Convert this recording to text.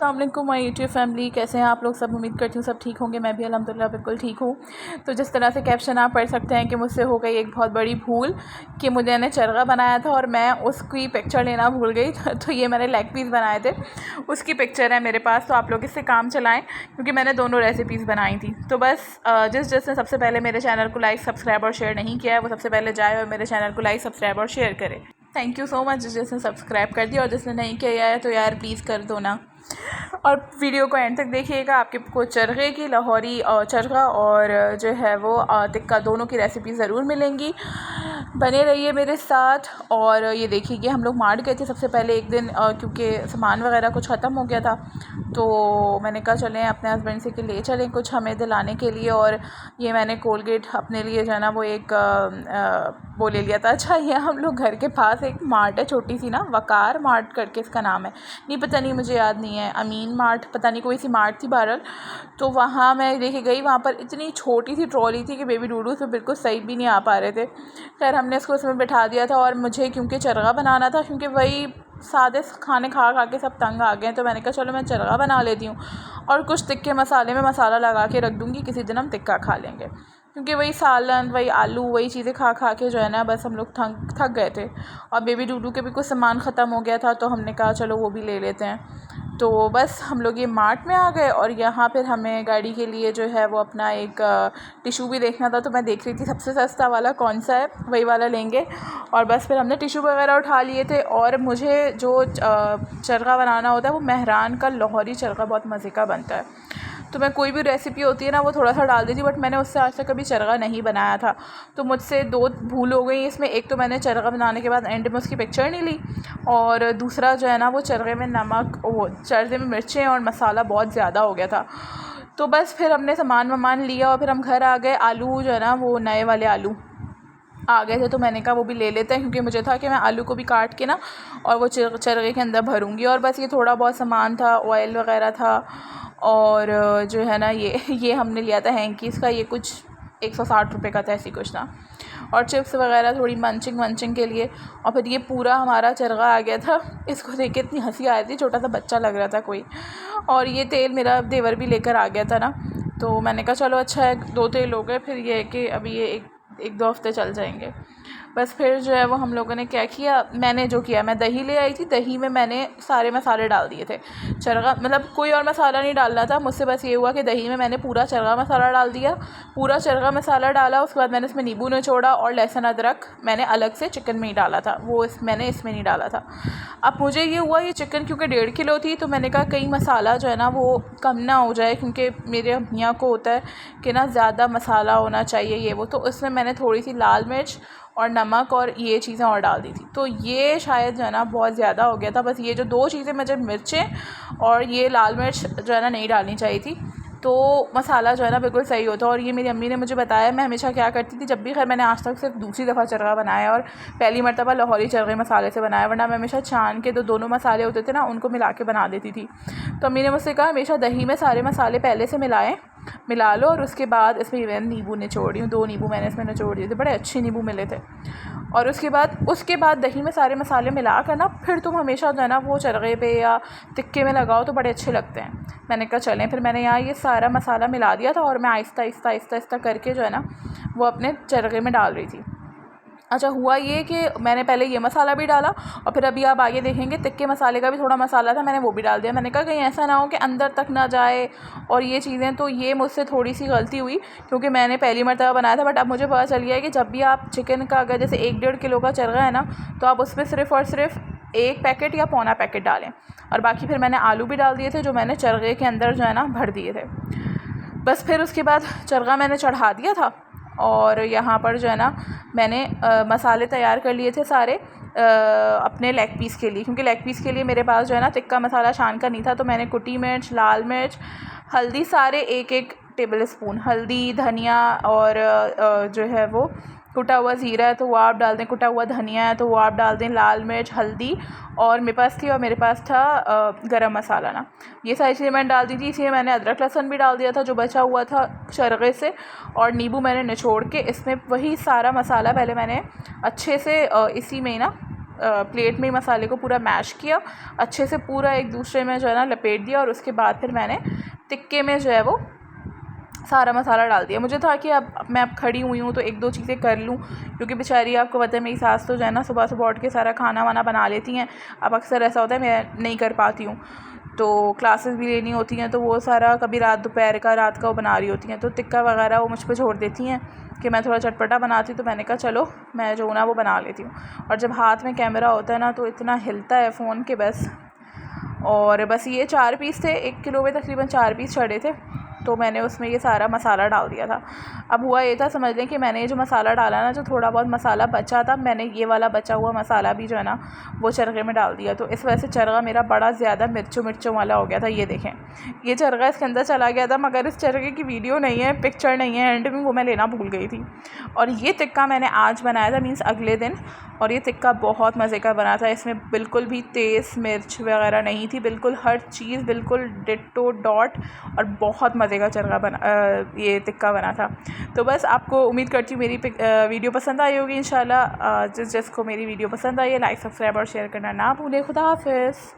अस्सलाम वालेकुम my YouTube family, कैसे हैं आप लोग सब। उम्मीद करती हूँ सब ठीक होंगे। मैं भी अल्हम्दुलिल्लाह बिल्कुल ठीक हूँ। तो जिस तरह से कैप्शन आप पढ़ सकते हैं कि मुझसे हो गई एक बहुत बड़ी भूल कि मुझे ने चरगा बनाया था और मैं उसकी पिक्चर लेना भूल गई। तो ये मैंने लेग पीस बनाए थे, उसकी पिक्चर है मेरे पास। तो आप लोग इससे काम चलाएँ क्योंकि मैंने दोनों रेसिपीज़ बनाई थी। तो बस जिसने सबसे पहले मेरे चैनल को लाइक सब्सक्राइब और शेयर नहीं किया है वो सबसे पहले जाए और मेरे चैनल को लाइक सब्सक्राइब और शेयर करे। थैंक यू सो मच जिसने सब्सक्राइब कर दिया, और जिसने नहीं किया है तो यार प्लीज़ कर दो ना। और वीडियो को एंड तक देखिएगा, आपको चरगे की लाहौरी और चरगा और जो है वो टिक्का दोनों की रेसिपी ज़रूर मिलेंगी। बने रहिए मेरे साथ। और ये देखिए कि हम लोग मार्ट गए थे सबसे पहले एक दिन, क्योंकि सामान वगैरह कुछ ख़त्म हो गया था। तो मैंने कहा चलें अपने हस्बैंड से कि ले चलें कुछ हमें दिलाने के लिए। और ये मैंने कोलगेट अपने लिए जो है ना वो एक वो ले लिया था। अच्छा, ये हम लोग घर के पास एक मार्ट है छोटी सी ना, वकार मार्ट करके इसका नाम है, नहीं पता नहीं मुझे याद नहीं है, अमीन मार्ट पता नहीं कोई सी मार्ट थी बहरहाल। तो वहाँ मैं देखी गई, वहाँ पर इतनी छोटी सी ट्रॉली थी कि बेबी डूडू उसमें बिल्कुल सही भी नहीं आ पा रहे थे। खैर हमने उसको उसमें बैठा दिया था। और मुझे क्योंकि चरगा बनाना था, क्योंकि वही सादे खाने खा खा के सब तंग आ गए, तो मैंने कहा चलो मैं चरगा बना लेती हूँ और कुछ तिक्के मसाले में मसाला लगा के रख दूँगी, किसी दिन हम टिक्का खा लेंगे। क्योंकि वही सालन वही आलू वही चीज़ें खा खा के जो है ना बस हम लोग थक गए थे। और बेबी डूडू के भी कुछ सामान ख़त्म हो गया था, तो हमने कहा चलो वो भी ले लेते हैं। तो बस हम लोग ये मार्ट में आ गए और यहाँ फिर हमें गाड़ी के लिए जो है वो अपना एक टिशू भी देखना था। तो मैं देख रही थी सबसे सस्ता वाला कौन सा है, वही वाला लेंगे। और बस फिर हमने टिशू वगैरह उठा लिए थे। और मुझे जो चरगा बनाना होता है वो मेहरान का लाहौरी चरगा बहुत मज़े का बनता है। तो मैं कोई भी रेसिपी होती है ना वो थोड़ा सा डाल देती, बट मैंने उससे आज तक कभी चरगा नहीं बनाया था। तो मुझसे दो भूल हो गई इसमें। एक तो मैंने चरगा बनाने के बाद एंड में उसकी पिक्चर नहीं ली, और दूसरा जो है ना वो चरगे में नमक, वो चरगे में मिर्चें और मसाला बहुत ज़्यादा हो गया था। तो बस फिर हमने सामान लिया और फिर हम घर आ गए। आलू जो है ना वो नए वाले आलू आ गए थे, तो मैंने कहा वो भी ले लेते हैं, क्योंकि मुझे था कि मैं आलू को भी काट के ना और वो चरगे के अंदर भरूँगी। और बस ये थोड़ा बहुत सामान था, ऑयल वगैरह था। और जो है ना ये हमने लिया था हैंकीज़ का, ये कुछ 160 रुपये का था, ऐसी कुछ ना। और चिप्स वगैरह थोड़ी मंचिंग के लिए। और फिर ये पूरा हमारा चरगा आ गया था। इसको देख के इतनी हंसी आ रही थी, छोटा सा बच्चा लग रहा था कोई। और ये तेल मेरा देवर भी लेकर आ गया था ना, तो मैंने कहा चलो अच्छा है 2 तेल हो गए। फिर ये है कि अभी ये एक 2 हफ्ते चल जाएंगे। बस फिर जो है वो हम लोगों ने क्या किया, मैंने जो किया, मैं दही ले आई थी, दही में मैंने सारे मसाले डाल दिए थे। चरगा मतलब कोई और मसाला नहीं डालना था मुझसे, बस ये हुआ कि दही में मैंने पूरा चरगा मसाला डाल दिया, पूरा चरगा मसाला डाला। उसके बाद मैंने इसमें नींबू निचोड़ा और लहसुन अदरक मैंने अलग से चिकन में ही डाला था, वो मैंने इसमें नहीं डाला था। अब मुझे ये हुआ, ये चिकन क्योंकि 1.5 किलो थी, तो मैंने कहा कहीं मसाला जो है ना वो कम ना हो जाए, क्योंकि मेरे मियाँ को होता है कि ना ज़्यादा मसाला होना चाहिए ये वो। तो उसमें मैंने थोड़ी सी लाल मिर्च और नमक और ये चीज़ें और डाल दी थी, तो ये शायद जो है ना बहुत ज़्यादा हो गया था। बस ये जो 2 चीज़ें मुझे मिर्चें और ये लाल मिर्च जो है ना नहीं डालनी चाहिए थी, तो मसाला जो है ना बिल्कुल सही होता। और ये मेरी अम्मी ने मुझे बताया, मैं हमेशा क्या करती थी जब भी, खैर मैंने आज तक सिर्फ दूसरी दफ़ा चरगा बनाया और पहली मरतबा लाहौरी चरगे मसाले से बनाया, वरना मैं हमेशा छान के दोनों मसाले होते थे ना उनको मिला के बना देती थी। तो अम्मी ने मुझसे कहा हमेशा दही में सारे मसाले पहले से मिला लो, और उसके बाद इसमें मैंने नींबू निचोड़ रही हूँ, 2 नींबू मैंने इसमें निचोड़ दिए थे, बड़े अच्छे नींबू मिले थे। और उसके बाद दही में सारे मसाले मिला कर ना फिर तुम हमेशा जो है ना वो चरगे पे या टिक्के में लगाओ तो बड़े अच्छे लगते हैं। मैंने कहा चलें, फिर मैंने यहाँ ये सारा मसाला मिला दिया था और मैं आहिस्ता करके जो है ना वो अपने चरगे में डाल रही थी। अच्छा, हुआ ये कि मैंने पहले ये मसाला भी डाला और फिर अभी आप आगे देखेंगे टिक्के मसाले का भी थोड़ा मसाला था, मैंने वो भी डाल दिया। मैंने कहा कहीं ऐसा ना हो कि अंदर तक ना जाए और ये चीज़ें, तो ये मुझसे थोड़ी सी गलती हुई, क्योंकि मैंने पहली मरतबा बनाया था। बट अब मुझे पता चल गया है कि जब भी आप चिकन का अगर जैसे 1-1.5 किलो का चरगा है ना, तो आप उसमें सिर्फ़ और सिर्फ 1 पैकेट या पौना पैकेट डालें। और बाकी फिर मैंने आलू भी डाल दिए थे जो मैंने चरगे के अंदर जो है ना भर दिए थे। बस फिर उसके बाद चरगा मैंने चढ़ा दिया था और यहाँ पर जो है ना मैंने मसाले तैयार कर लिए थे सारे अपने लेग पीस के लिए, क्योंकि लेग पीस के लिए मेरे पास जो है ना टिक्का मसाला शान का नहीं था। तो मैंने कुटी मिर्च, लाल मिर्च, हल्दी, सारे 1-1 टेबल स्पून हल्दी, धनिया और जो है वो कुटा हुआ ज़ीरा है तो वो आप डाल दें, कुटा हुआ धनिया है तो वो आप डाल दें, लाल मिर्च, हल्दी, और मेरे पास था गरम मसाला ना, ये सारी चीज़ें मैंने डाल दी थी। इसलिए मैंने अदरक लहसुन भी डाल दिया था जो बचा हुआ था चरगे से, और नींबू मैंने निचोड़ के इसमें वही सारा मसाला पहले मैंने अच्छे से इसी में ही ना प्लेट में ही मसाले को पूरा मैश किया, अच्छे से पूरा एक दूसरे में जो है ना लपेट दिया, और उसके बाद फिर मैंने टिक्के में जो है वो सारा मसाला डाल दिया। मुझे था कि अब मैं खड़ी हुई हूँ तो एक दो चीज़ें कर लूँ, क्योंकि बेचारी आपको पता है मेरी सास तो जो है ना सुबह सुबह उठ के सारा खाना वाना बना लेती हैं। अब अक्सर ऐसा होता है मैं नहीं कर पाती हूँ, तो क्लासेस भी लेनी होती हैं, तो वो सारा कभी रात का वो बना रही होती हैं, तो टिक्का वगैरह वो मुझ पर छोड़ देती हैं कि मैं थोड़ा चटपटा बनाती। तो मैंने कहा चलो मैं जो ना वो बना लेती हूँ। और जब हाथ में कैमरा होता है ना तो इतना हिलता है फ़ोन के बस। और बस ये 4 पीस थे, 1 किलो में तकरीबन 4 पीस चढ़े थे, तो मैंने उसमें ये सारा मसाला डाल दिया था। अब हुआ ये था, समझ लें कि मैंने ये जो मसाला डाला ना, जो थोड़ा बहुत मसाला बचा था, मैंने ये वाला बचा हुआ मसाला भी जो है ना वो चरखे में डाल दिया। तो इस वजह से चरगा मेरा बड़ा ज़्यादा मिर्चों वाला हो गया था। ये देखें, ये चरगा इसके अंदर चला गया था, मगर इस चरखे की वीडियो नहीं है, पिक्चर नहीं है एंड में, वो मैं लेना भूल गई थी। और ये टिक्का मैंने आज बनाया था, मीन्स अगले दिन, और ये टिक्का बहुत मज़े का बना था। इसमें बिल्कुल भी तेज़ मिर्च वगैरह नहीं थी, बिल्कुल हर चीज़ बिल्कुल डिट्टो डॉट, और बहुत मज़े का चरगा बना ये टिक्का बना था। तो बस आपको उम्मीद करती हूँ मेरी वीडियो पसंद आई होगी इंशाल्लाह। जिसको मेरी वीडियो पसंद आई है, लाइक सब्सक्राइब और शेयर करना ना भूलें। खुदा हाफ़िज़।